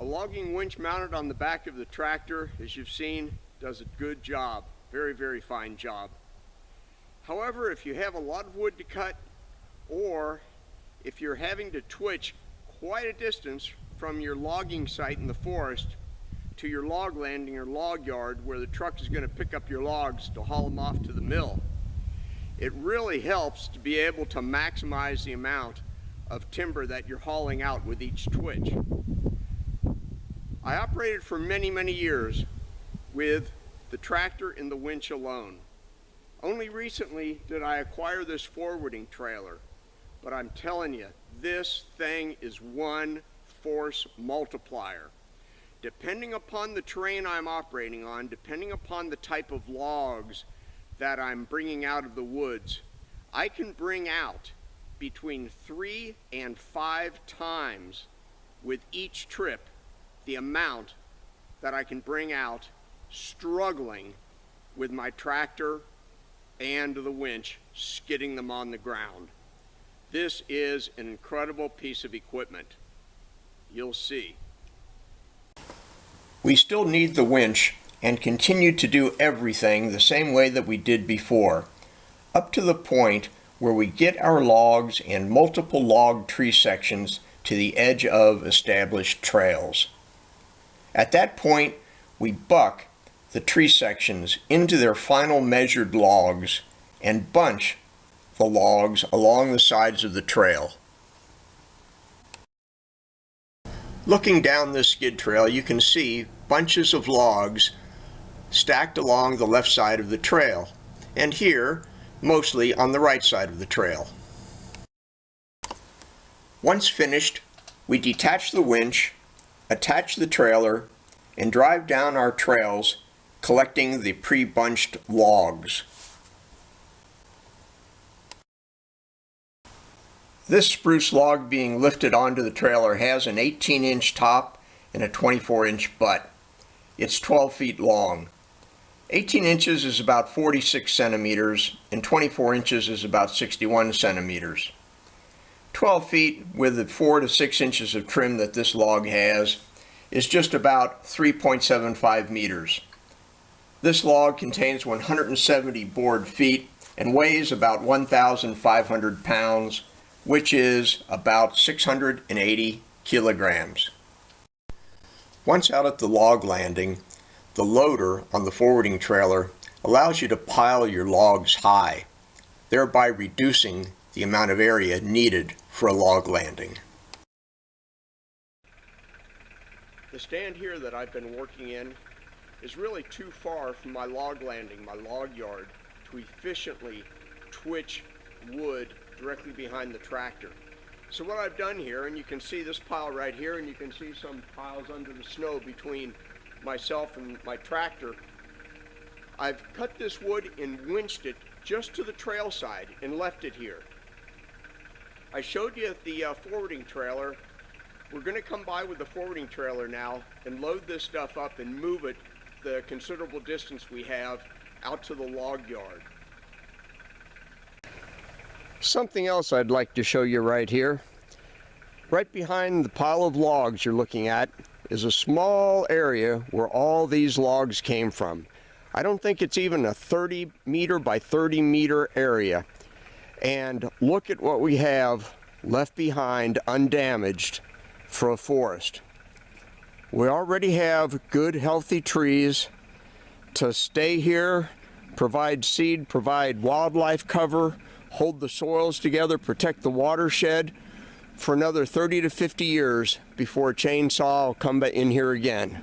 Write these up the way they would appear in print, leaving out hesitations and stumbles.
A logging winch mounted on the back of the tractor, as you've seen, does a good job. Very, very fine job. However, if you have a lot of wood to cut, or if you're having to twitch quite a distance from your logging site in the forest to your log landing or log yard where the truck is going to pick up your logs to haul them off to the mill, it really helps to be able to maximize the amount of timber that you're hauling out with each twitch. I operated for many, many years with the tractor and the winch alone. Only recently did I acquire this forwarding trailer, but I'm telling you, this thing is one force multiplier. Depending upon the terrain I'm operating on, depending upon the type of logs that I'm bringing out of the woods, I can bring out between 3 and 5 times with each trip the amount that I can bring out struggling with my tractor and the winch skidding them on the ground. This is an incredible piece of equipment. You'll see. We still need the winch and continue to do everything the same way that we did before, up to the point where we get our logs and multiple log tree sections to the edge of established trails. At that point, we buck the tree sections into their final measured logs and bunch the logs along the sides of the trail. Looking down this skid trail, you can see bunches of logs stacked along the left side of the trail, and here, mostly on the right side of the trail. Once finished, we detach the winch, attach the trailer, and drive down our trails collecting the pre-bunched logs. This spruce log being lifted onto the trailer has an 18-inch top and a 24-inch butt. It's 12 feet long. 18 inches is about 46 centimeters and 24 inches is about 61 centimeters. 12 feet with the 4 to 6 inches of trim that this log has is just about 3.75 meters. This log contains 170 board feet and weighs about 1,500 pounds, which is about 680 kilograms. Once out at the log landing, the loader on the forwarding trailer allows you to pile your logs high, thereby reducing the amount of area needed for a log landing. The stand here that I've been working in is really too far from my log landing, my log yard, to efficiently twitch wood directly behind the tractor. So what I've done here, and you can see this pile right here, and you can see some piles under the snow between myself and my tractor, I've cut this wood and winched it just to the trail side and left it here. I showed you the forwarding trailer. We're going to come by with the forwarding trailer now and load this stuff up and move it the considerable distance we have out to the log yard. Something else I'd like to show you right here. Right behind the pile of logs you're looking at is a small area where all these logs came from. I don't think it's even a 30 meter by 30 meter area. And look at what we have left behind undamaged for a forest. We already have good healthy trees to stay here, provide seed, provide wildlife cover, hold the soils together, protect the watershed for another 30 to 50 years before a chainsaw will come in here again.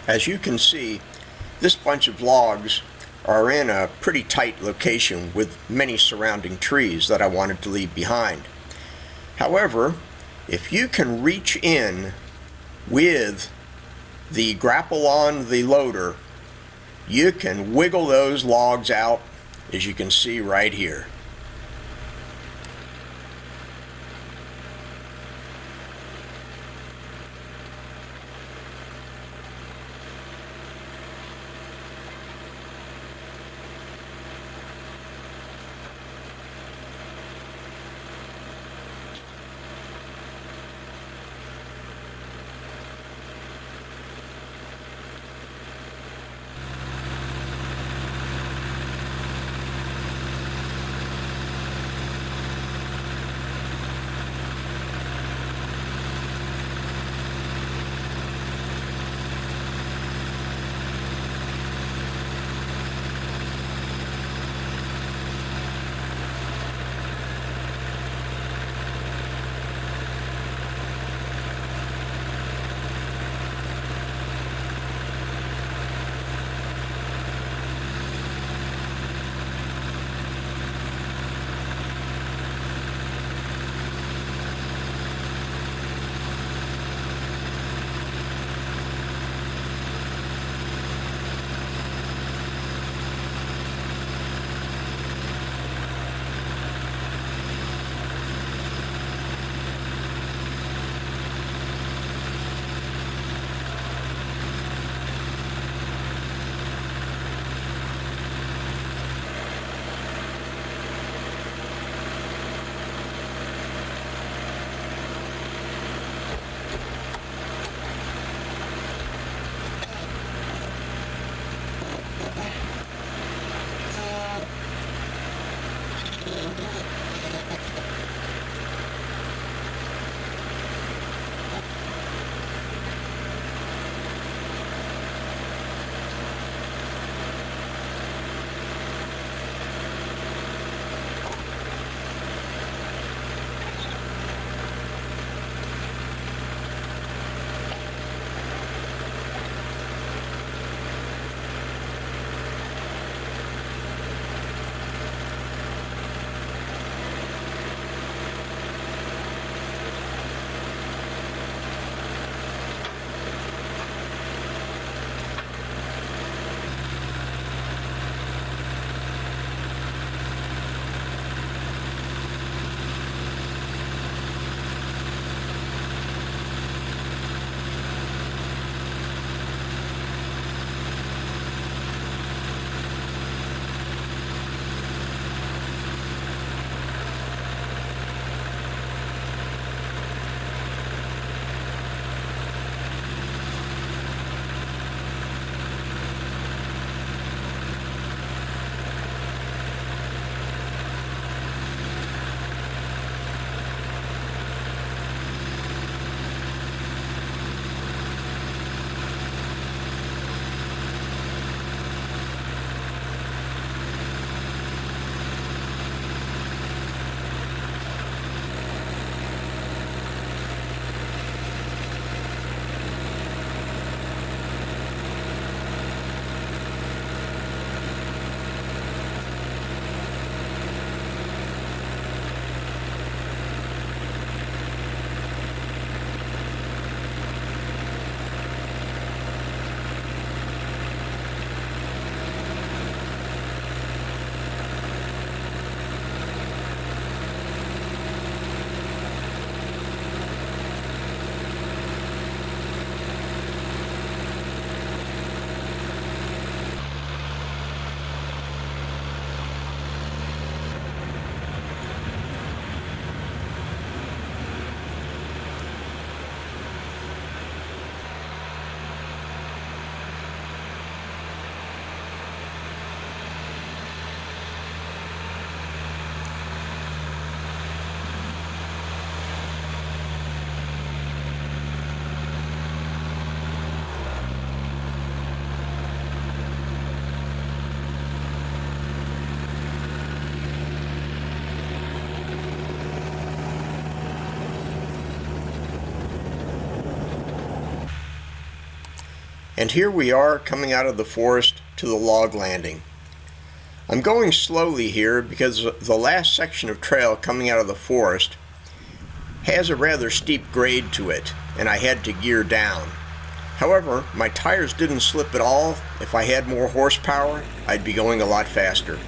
As you can see, this bunch of logs are in a pretty tight location with many surrounding trees that I wanted to leave behind. However, if you can reach in with the grapple on the loader, you can wiggle those logs out, as you can see right here. And here we are coming out of the forest to the log landing. I'm going slowly here because the last section of trail coming out of the forest has a rather steep grade to it, and I had to gear down. However, my tires didn't slip at all. If I had more horsepower, I'd be going a lot faster.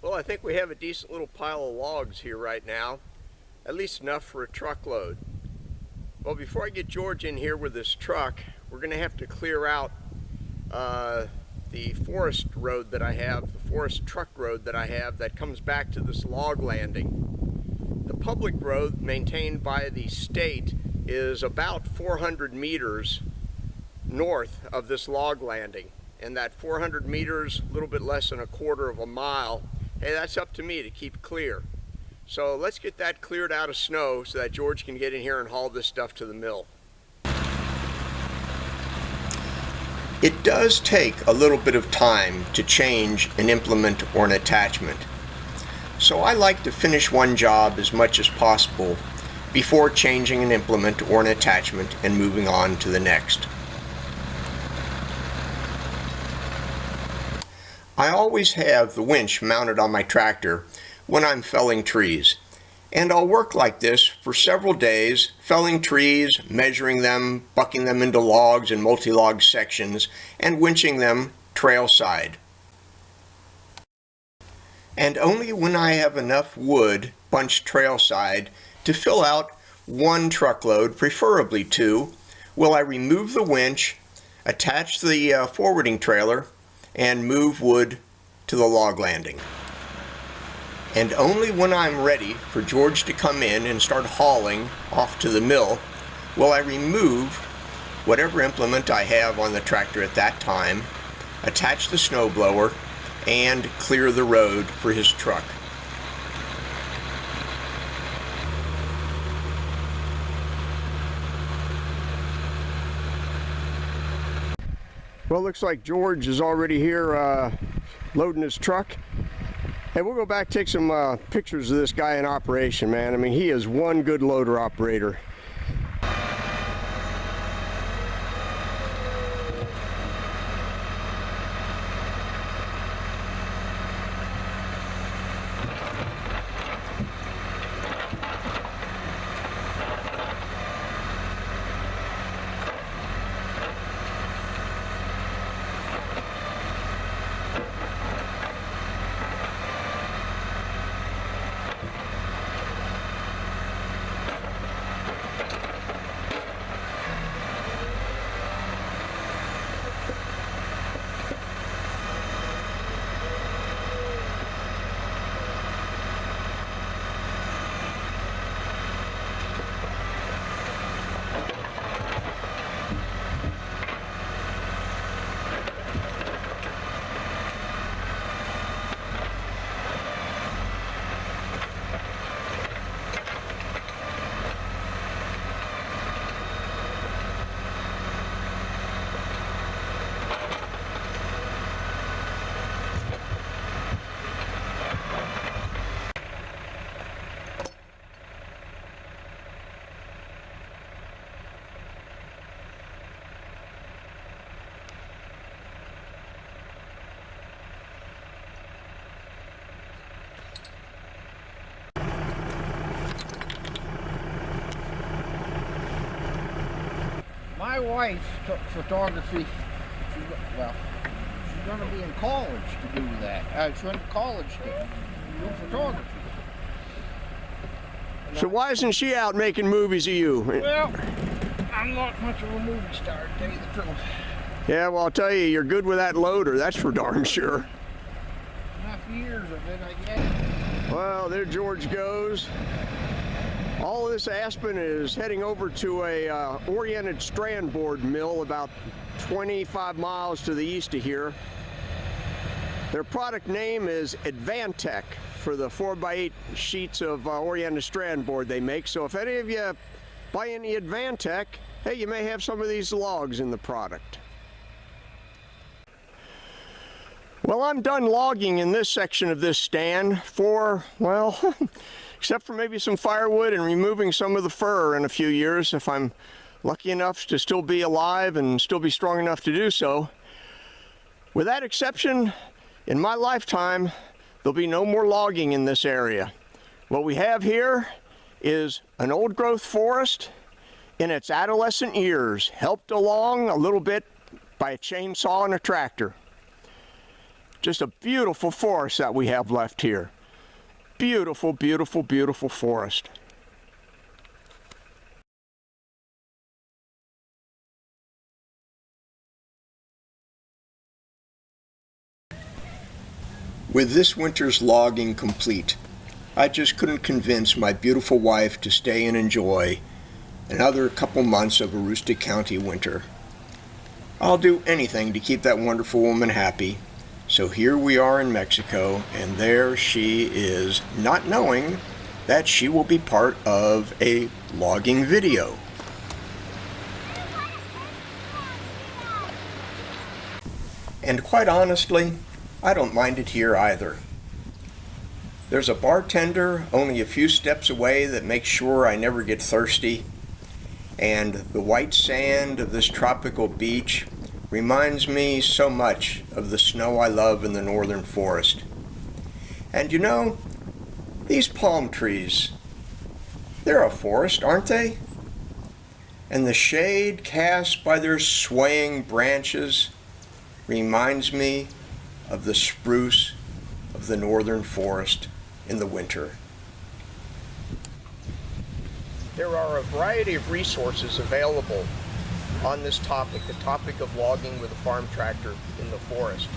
Well, I think we have a decent little pile of logs here right now, at least enough for a truckload. Well, before I get George in here with this truck, we're going to have to clear out the forest road that I have, the forest truck road that I have that comes back to this log landing. The public road maintained by the state is about 400 meters north of this log landing. And that 400 meters, a little bit less than a quarter of a mile, hey, that's up to me to keep clear. So let's get that cleared out of snow so that George can get in here and haul this stuff to the mill. It does take a little bit of time to change an implement or an attachment. So I like to finish one job as much as possible before changing an implement or an attachment and moving on to the next. I always have the winch mounted on my tractor when I'm felling trees, and I'll work like this for several days, felling trees, measuring them, bucking them into logs and multi-log sections, and winching them trail side. And only when I have enough wood bunched trail side to fill out one truckload, preferably two, will I remove the winch, attach the forwarding trailer, and move wood to the log landing. And only when I'm ready for George to come in and start hauling off to the mill will I remove whatever implement I have on the tractor at that time, attach the snowblower, and clear the road for his truck. Well, it looks like George is already here loading his truck. Hey, we'll go back, take some pictures of this guy in operation, man. I mean, he is one good loader operator. My wife took photography. Well, she's going to be in college to do that. She went to college to do photography. So why isn't she out making movies of you? Well, I'm not much of a movie star, to tell you the truth. Yeah, well, I'll tell you, you're good with that loader, that's for darn sure. Enough years of it, I guess. Well, there George goes. All of this aspen is heading over to a oriented strand board mill about 25 miles to the east of here. Their product name is Advantech for the 4x8 sheets of oriented strand board they make. So if any of you buy any Advantech, hey, you may have some of these logs in the product. Well, I'm done logging in this section of this stand for, well, except for maybe some firewood and removing some of the fur in a few years, if I'm lucky enough to still be alive and still be strong enough to do so. With that exception, in my lifetime, there'll be no more logging in this area. What we have here is an old growth forest in its adolescent years, helped along a little bit by a chainsaw and a tractor. Just a beautiful forest that we have left here. Beautiful, beautiful, beautiful forest. With this winter's logging complete, I just couldn't convince my beautiful wife to stay and enjoy another couple months of Aroostook County winter. I'll do anything to keep that wonderful woman happy. So here we are in Mexico, and there she is, not knowing that she will be part of a logging video. And quite honestly, I don't mind it here either. There's a bartender only a few steps away that makes sure I never get thirsty, and the white sand of this tropical beach reminds me so much of the snow I love in the northern forest. And you know, these palm trees, they're a forest, aren't they? And the shade cast by their swaying branches reminds me of the spruce of the northern forest in the winter. There are a variety of resources available on this topic, the topic of logging with a farm tractor in the forest.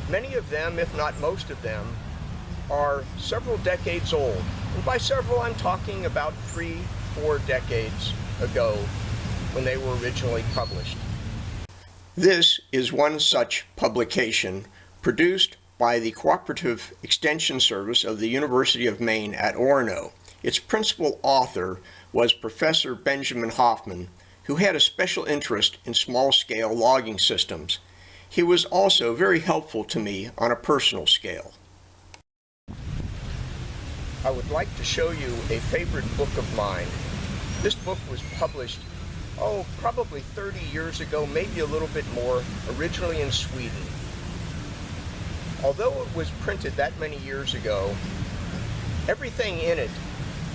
Many of them, if not most of them, are several decades old. And by several, I'm talking about 3-4 decades ago when they were originally published. This is one such publication produced by the Cooperative Extension Service of the University of Maine at Orono. Its principal author was Professor Benjamin Hoffman, who had a special interest in small-scale logging systems. He was also very helpful to me on a personal scale. I would like to show you a favorite book of mine. This book was published, probably 30 years ago, maybe a little bit more, originally in Sweden. Although it was printed that many years ago, everything in it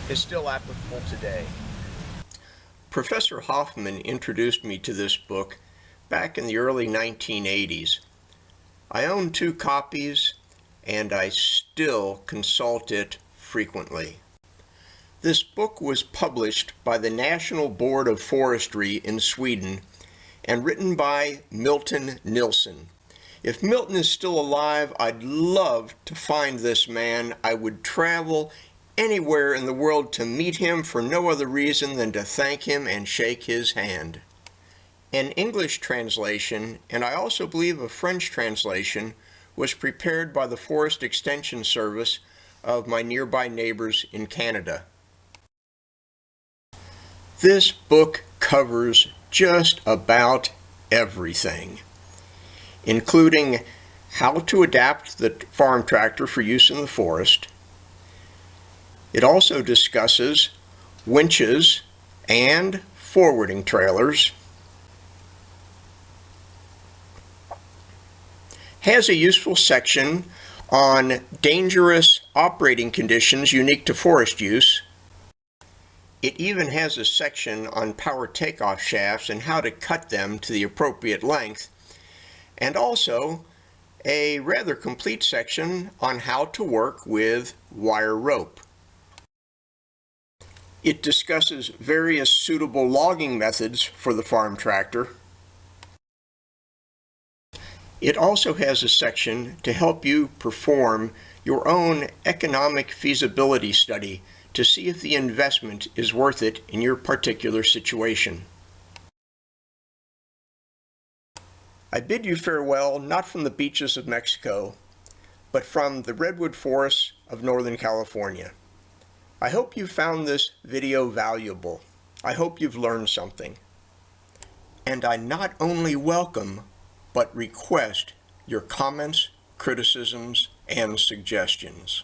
is still applicable today. Professor Hoffman introduced me to this book back in the early 1980s. I own 2 copies, and I still consult it frequently. This book was published by the National Board of Forestry in Sweden and written by Milton Nilsson. If Milton is still alive, I'd love to find this man. I would travel anywhere in the world to meet him for no other reason than to thank him and shake his hand. An English translation, and I also believe a French translation, was prepared by the Forest Extension Service of my nearby neighbors in Canada. This book covers just about everything, including how to adapt the farm tractor for use in the forest. It also discusses winches and forwarding trailers, has a useful section on dangerous operating conditions unique to forest use, It even has a section on power takeoff shafts and how to cut them to the appropriate length, and also a rather complete section on how to work with wire rope. It discusses various suitable logging methods for the farm tractor. It also has a section to help you perform your own economic feasibility study to see if the investment is worth it in your particular situation. I bid you farewell not from the beaches of Mexico, but from the redwood forests of Northern California. I hope you found this video valuable. I hope you've learned something. And I not only welcome, but request your comments, criticisms, and suggestions.